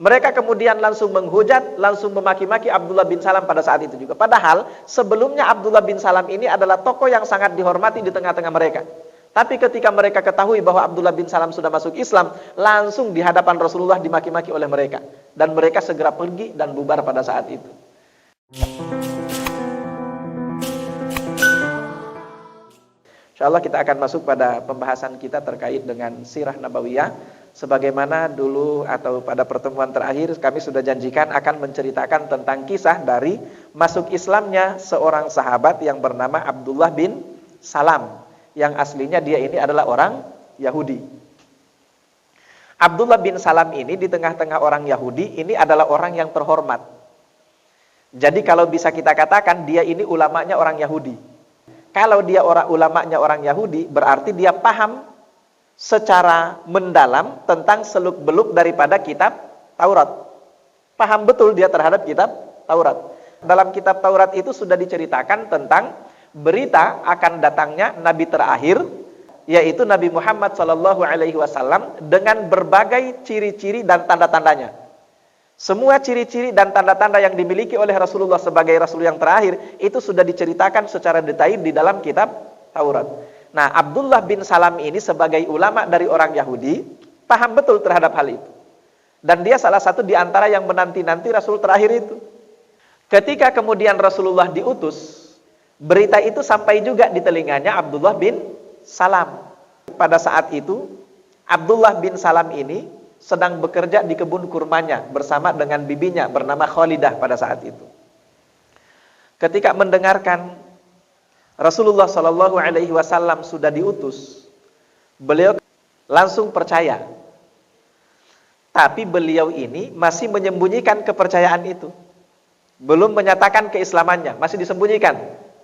Mereka kemudian langsung menghujat, langsung memaki-maki Abdullah bin Salam pada saat itu juga. Padahal sebelumnya Abdullah bin Salam ini adalah tokoh yang sangat dihormati di tengah-tengah mereka. Tapi ketika mereka ketahui bahwa Abdullah bin Salam sudah masuk Islam, langsung di hadapan Rasulullah dimaki-maki oleh mereka. Dan mereka segera pergi dan bubar pada saat itu. InsyaAllah kita akan masuk pada pembahasan kita terkait dengan sirah nabawiyah. Sebagaimana dulu atau pada pertemuan terakhir kami sudah janjikan akan menceritakan tentang kisah dari masuk Islamnya seorang sahabat yang bernama Abdullah bin Salam. Yang aslinya dia ini adalah orang Yahudi. Abdullah bin Salam ini di tengah-tengah orang Yahudi ini adalah orang yang terhormat. Jadi kalau bisa kita katakan dia ini ulamanya orang Yahudi. Kalau dia ulamanya orang Yahudi berarti dia paham secara mendalam tentang seluk-beluk daripada kitab Taurat. Paham betul dia terhadap kitab Taurat. Dalam kitab Taurat itu sudah diceritakan tentang berita akan datangnya nabi terakhir, yaitu Nabi Muhammad SAW dengan berbagai ciri-ciri dan tanda-tandanya. Semua ciri-ciri dan tanda-tanda yang dimiliki oleh Rasulullah sebagai Rasul yang terakhir itu sudah diceritakan secara detail di dalam kitab Taurat. Nah, Abdullah bin Salam ini sebagai ulama dari orang Yahudi paham betul terhadap hal itu. Dan dia salah satu di antara yang menanti-nanti Rasul terakhir itu. Ketika kemudian Rasulullah diutus, berita itu sampai juga di telinganya Abdullah bin Salam. Pada saat itu, Abdullah bin Salam ini sedang bekerja di kebun kurmanya bersama dengan bibinya bernama Khalidah pada saat itu. Ketika mendengarkan Rasulullah SAW sudah diutus, beliau langsung percaya. Tapi beliau ini masih menyembunyikan kepercayaan itu. Belum menyatakan keislamannya, masih disembunyikan.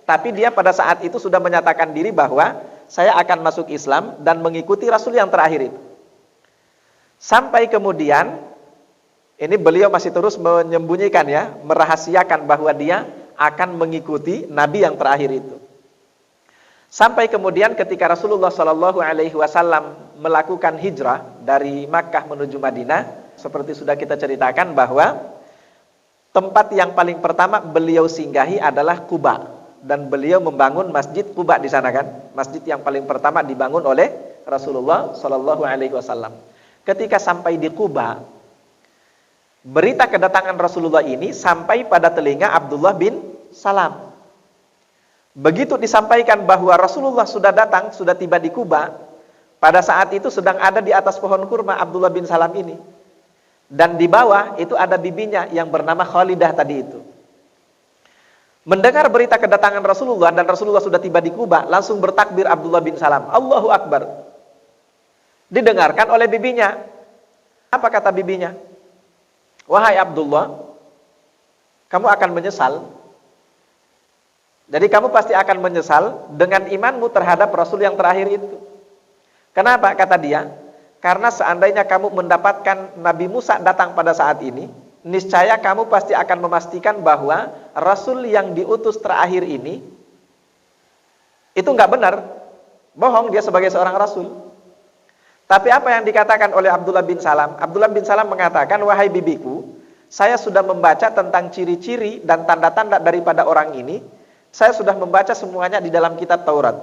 Tapi dia pada saat itu sudah menyatakan diri bahwa saya akan masuk Islam dan mengikuti Rasul yang terakhir itu. Sampai kemudian, ini beliau masih terus menyembunyikan ya, merahasiakan bahwa dia akan mengikuti Nabi yang terakhir itu. Sampai kemudian ketika Rasulullah SAW melakukan hijrah dari Makkah menuju Madinah, seperti sudah kita ceritakan bahwa tempat yang paling pertama beliau singgahi adalah Quba, dan beliau membangun masjid Quba di sana kan, masjid yang paling pertama dibangun oleh Rasulullah SAW. Ketika sampai di Quba, berita kedatangan Rasulullah ini sampai pada telinga Abdullah bin Salam. Begitu disampaikan bahwa Rasulullah sudah datang, sudah tiba di Quba, pada saat itu sedang ada di atas pohon kurma Abdullah bin Salam ini. Dan di bawah itu ada bibinya yang bernama Khalidah tadi itu. Mendengar berita kedatangan Rasulullah dan Rasulullah sudah tiba di Quba, langsung bertakbir Abdullah bin Salam, Allahu Akbar. Didengarkan oleh bibinya. Apa kata bibinya? Wahai Abdullah, kamu akan menyesal. Jadi kamu pasti akan menyesal dengan imanmu terhadap Rasul yang terakhir itu. Kenapa? Kata dia, karena seandainya kamu mendapatkan Nabi Musa datang pada saat ini, niscaya kamu pasti akan memastikan bahwa Rasul yang diutus terakhir ini itu enggak benar, bohong dia sebagai seorang Rasul. Tapi apa yang dikatakan oleh Abdullah bin Salam? Abdullah bin Salam mengatakan, wahai bibiku, saya sudah membaca tentang ciri-ciri dan tanda-tanda daripada orang ini. Saya sudah membaca semuanya di dalam kitab Taurat.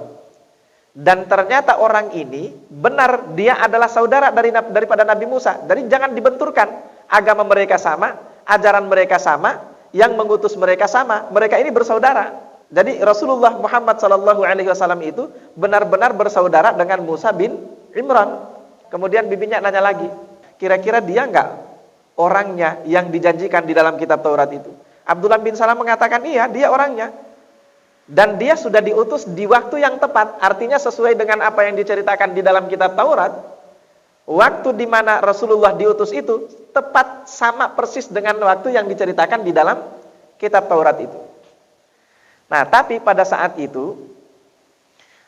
Dan ternyata orang ini benar dia adalah saudara daripada Nabi Musa. Jadi jangan dibenturkan. Agama mereka sama, ajaran mereka sama, yang mengutus mereka sama. Mereka ini bersaudara. Jadi Rasulullah Muhammad SAW itu benar-benar bersaudara dengan Musa bin Imran. Kemudian bibinya nanya lagi, kira-kira dia enggak orangnya yang dijanjikan di dalam kitab Taurat itu? Abdullah bin Salam mengatakan iya, dia orangnya. Dan dia sudah diutus di waktu yang tepat, artinya sesuai dengan apa yang diceritakan di dalam kitab Taurat. Waktu di mana Rasulullah diutus itu tepat sama persis dengan waktu yang diceritakan di dalam kitab Taurat itu. Nah, tapi pada saat itu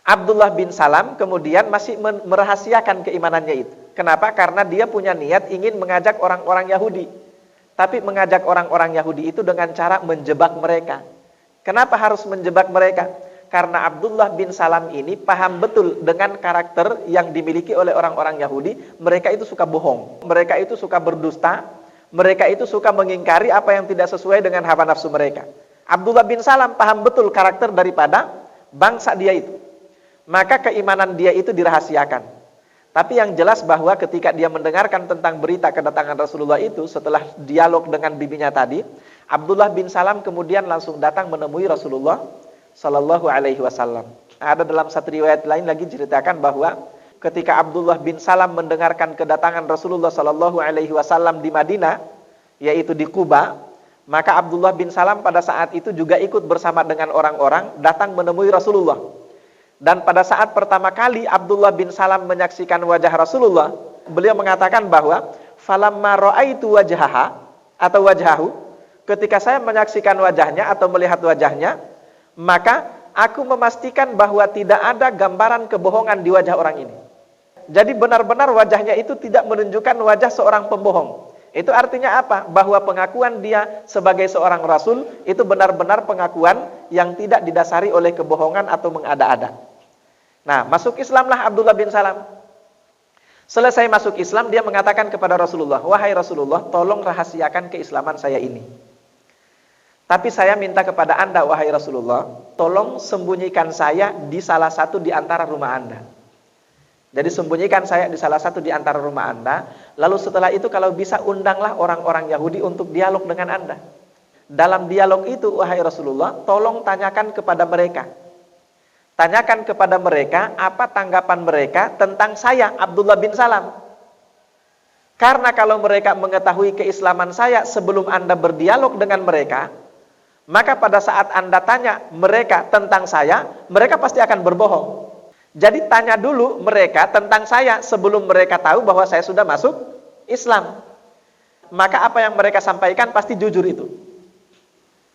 Abdullah bin Salam kemudian masih merahasiakan keimanannya itu. Kenapa? Karena dia punya niat ingin mengajak orang-orang Yahudi. Tapi mengajak orang-orang Yahudi itu dengan cara menjebak mereka. Kenapa harus menjebak mereka? Karena Abdullah bin Salam ini paham betul dengan karakter yang dimiliki oleh orang-orang Yahudi. Mereka itu suka bohong, mereka itu suka berdusta, Mereka itu suka mengingkari apa yang tidak sesuai dengan hawa nafsu mereka. Abdullah bin Salam paham betul karakter daripada bangsa dia itu. Maka keimanan dia itu dirahasiakan. Tapi yang jelas bahwa ketika dia mendengarkan tentang berita kedatangan Rasulullah itu, setelah dialog dengan bibinya tadi, Abdullah bin Salam kemudian langsung datang menemui Rasulullah Sallallahu Alaihi Wasallam. Ada dalam satu riwayat lain lagi ceritakan bahwa ketika Abdullah bin Salam mendengarkan kedatangan Rasulullah Sallallahu Alaihi Wasallam di Madinah, yaitu di Quba, maka Abdullah bin Salam pada saat itu juga ikut bersama dengan orang-orang datang menemui Rasulullah. Dan pada saat pertama kali Abdullah bin Salam menyaksikan wajah Rasulullah, beliau mengatakan bahwa falamma ra'aitu wajhaha atau wajhahu, ketika saya menyaksikan wajahnya atau melihat wajahnya, maka aku memastikan bahwa tidak ada gambaran kebohongan di wajah orang ini. Jadi benar-benar wajahnya itu tidak menunjukkan wajah seorang pembohong. Itu artinya apa? Bahwa pengakuan dia sebagai seorang rasul itu benar-benar pengakuan yang tidak didasari oleh kebohongan atau mengada-ada. Nah, masuk Islamlah Abdullah bin Salam. Selesai masuk Islam, dia mengatakan kepada Rasulullah, "Wahai Rasulullah, tolong rahasiakan keislaman saya ini. Tapi saya minta kepada Anda, wahai Rasulullah, tolong sembunyikan saya di salah satu di antara rumah Anda." Jadi sembunyikan saya di salah satu di antara rumah Anda. Lalu setelah itu kalau bisa undanglah orang-orang Yahudi untuk dialog dengan Anda. Dalam dialog itu, wahai Rasulullah, tolong tanyakan kepada mereka. Tanyakan kepada mereka apa tanggapan mereka tentang saya, Abdullah bin Salam. Karena kalau mereka mengetahui keislaman saya sebelum Anda berdialog dengan mereka, maka pada saat Anda tanya mereka tentang saya, mereka pasti akan berbohong. Jadi tanya dulu mereka tentang saya sebelum mereka tahu bahwa saya sudah masuk Islam. Maka apa yang mereka sampaikan pasti jujur itu.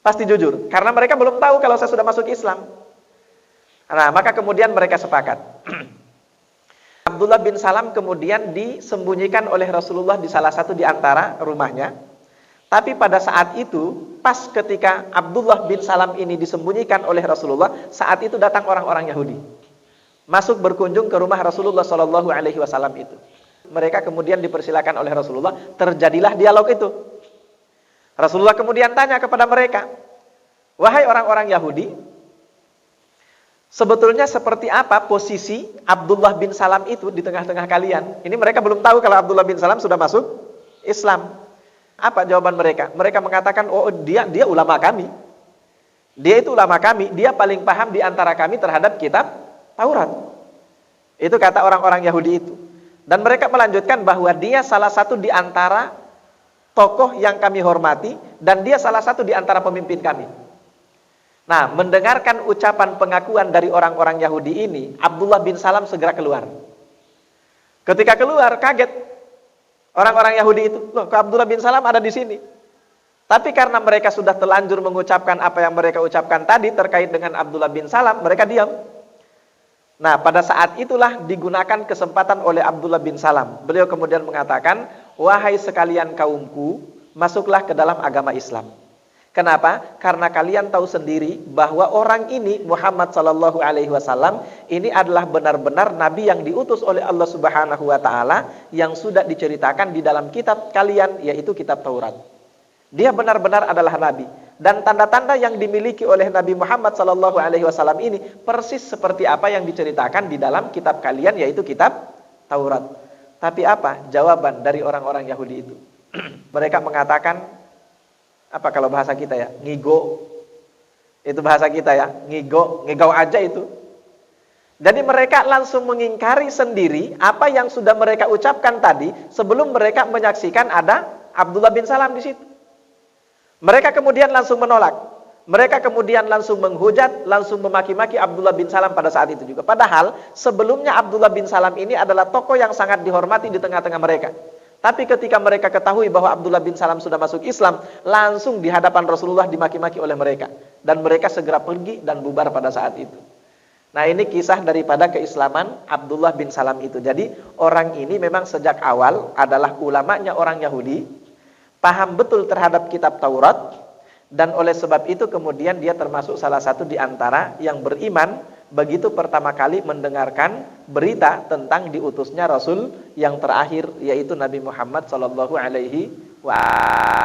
Pasti jujur. Karena mereka belum tahu kalau saya sudah masuk Islam. Nah, maka kemudian mereka sepakat. Abdullah bin Salam kemudian disembunyikan oleh Rasulullah di salah satu di antara rumahnya. Tapi pada saat itu, pas ketika Abdullah bin Salam ini disembunyikan oleh Rasulullah, saat itu datang orang-orang Yahudi. Masuk berkunjung ke rumah Rasulullah Shallallahu Alaihi Wasallam itu. Mereka kemudian dipersilakan oleh Rasulullah, terjadilah dialog itu. Rasulullah kemudian tanya kepada mereka, wahai orang-orang Yahudi, sebetulnya seperti apa posisi Abdullah bin Salam itu di tengah-tengah kalian? Ini mereka belum tahu kalau Abdullah bin Salam sudah masuk Islam. Apa jawaban mereka? Mereka mengatakan, oh dia ulama kami. Dia itu ulama kami, dia paling paham di antara kami terhadap kitab Taurat. Itu kata orang-orang Yahudi itu. Dan mereka melanjutkan bahwa dia salah satu di antara tokoh yang kami hormati dan dia salah satu di antara pemimpin kami. Nah, mendengarkan ucapan pengakuan dari orang-orang Yahudi ini, Abdullah bin Salam segera keluar. Ketika keluar, kaget orang-orang Yahudi itu. Loh, kok Abdullah bin Salam ada di sini? Tapi karena mereka sudah telanjur mengucapkan apa yang mereka ucapkan tadi terkait dengan Abdullah bin Salam, mereka diam. Nah, pada saat itulah digunakan kesempatan oleh Abdullah bin Salam. Beliau kemudian mengatakan, wahai sekalian kaumku, masuklah ke dalam agama Islam. Kenapa? Karena kalian tahu sendiri bahwa orang ini, Muhammad Sallallahu Alaihi Wasallam, ini adalah benar-benar Nabi yang diutus oleh Allah Subhanahu Wa Taala, yang sudah diceritakan di dalam kitab kalian, yaitu kitab Taurat. Dia benar-benar adalah Nabi. Dan tanda-tanda yang dimiliki oleh Nabi Muhammad Sallallahu Alaihi Wasallam ini persis seperti apa yang diceritakan di dalam kitab kalian, yaitu kitab Taurat. Tapi apa jawaban dari orang-orang Yahudi itu? Mereka mengatakan, apa kalau bahasa kita ya, ngigo. Itu bahasa kita ya, ngigo, ngigau aja itu. Jadi mereka langsung mengingkari sendiri apa yang sudah mereka ucapkan tadi sebelum mereka menyaksikan ada Abdullah bin Salam di situ. Mereka kemudian langsung menolak. Mereka kemudian langsung menghujat, langsung memaki-maki Abdullah bin Salam pada saat itu juga. Padahal sebelumnya Abdullah bin Salam ini adalah tokoh yang sangat dihormati di tengah-tengah mereka. Tapi ketika mereka ketahui bahwa Abdullah bin Salam sudah masuk Islam, langsung di hadapan Rasulullah dimaki-maki oleh mereka. Dan mereka segera pergi dan bubar pada saat itu. Nah, ini kisah daripada keislaman Abdullah bin Salam itu. Jadi orang ini memang sejak awal adalah ulamanya orang Yahudi, paham betul terhadap kitab Taurat, dan oleh sebab itu kemudian dia termasuk salah satu di antara yang beriman begitu pertama kali mendengarkan berita tentang diutusnya Rasul yang terakhir, yaitu Nabi Muhammad Sallallahu Alaihi Wah.